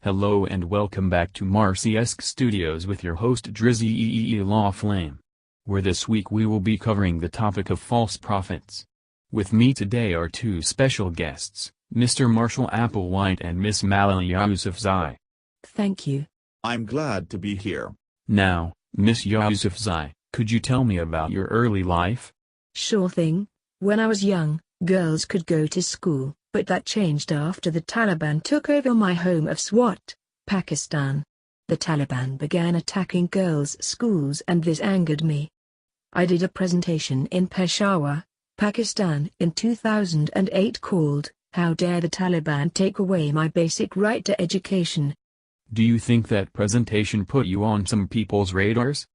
Hello and welcome back to Marciesk Studios with your host Drizzy Law Flame, where this week we will be covering the topic of false prophets. With me today are two special guests, Mr. Marshall Applewhite and Miss Malala Yousafzai. Thank you. I'm glad to be here. Now, Miss Yousafzai, could you tell me about your early life? Sure thing. When I was young, girls could go to school, but that changed after the Taliban took over my home of Swat, Pakistan. The Taliban began attacking girls' schools and this angered me. I did a presentation in Peshawar, Pakistan in 2008 called, "How Dare the Taliban Take Away My Basic Right to Education?" Do you think that presentation put you on some people's radars?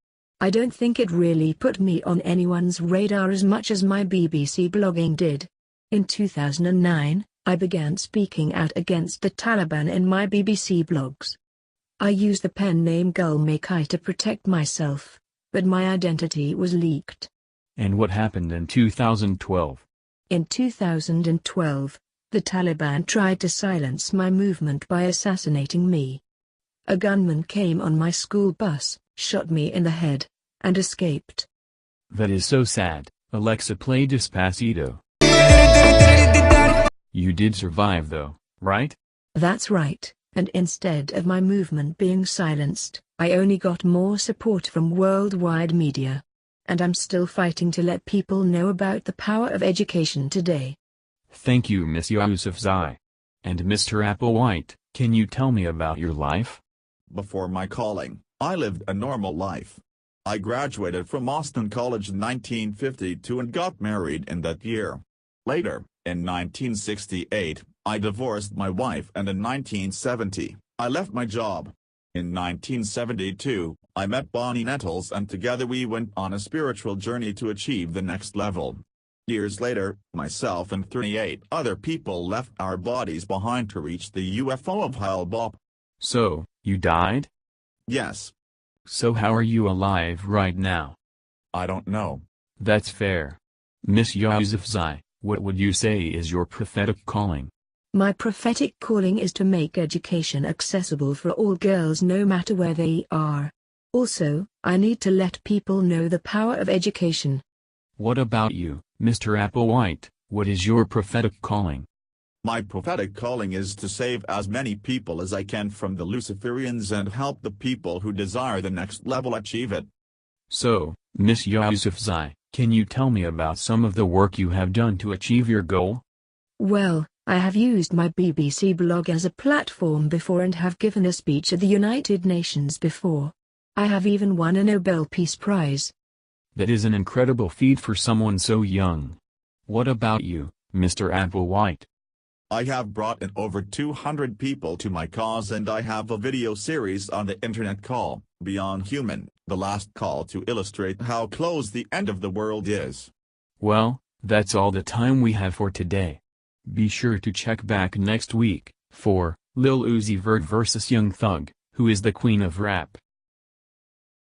I don't think it really put me on anyone's radar as much as my BBC blogging did. In 2009, I began speaking out against the Taliban in my BBC blogs. I used the pen name Gulmakai to protect myself, but my identity was leaked. And what happened in 2012? In 2012, the Taliban tried to silence my movement by assassinating me. A gunman came on my school bus, shot me in the head, and escaped. That is so sad. Alexa, play Despacito. You did survive though, right? That's right, and instead of my movement being silenced, I only got more support from worldwide media. And I'm still fighting to let people know about the power of education today. Thank you, Miss Yousafzai. And Mr. Applewhite, can you tell me about your life? Before my calling, I lived a normal life. I graduated from Austin College in 1952 and got married in that year. Later, in 1968, I divorced my wife, and in 1970, I left my job. In 1972, I met Bonnie Nettles, and together we went on a spiritual journey to achieve the next level. Years later, myself and 38 other people left our bodies behind to reach the UFO of Hale-Bopp. So, you died? Yes. So how are you alive right now? I don't know. That's fair. Miss Yousafzai, what would you say is your prophetic calling? My prophetic calling is to make education accessible for all girls no matter where they are. Also, I need to let people know the power of education. What about you, Mr. Applewhite? What is your prophetic calling? My prophetic calling is to save as many people as I can from the Luciferians and help the people who desire the next level achieve it. So, Miss Yousafzai, can you tell me about some of the work you have done to achieve your goal? Well, I have used my BBC blog as a platform before and have given a speech at the United Nations before. I have even won a Nobel Peace Prize. That is an incredible feat for someone so young. What about you, Mr. Applewhite? I have brought in over 200 people to my cause, and I have a video series on the internet called Beyond Human, the last call to illustrate how close the end of the world is. Well, that's all the time we have for today. Be sure to check back next week for Lil Uzi Vert vs Young Thug, who is the queen of rap.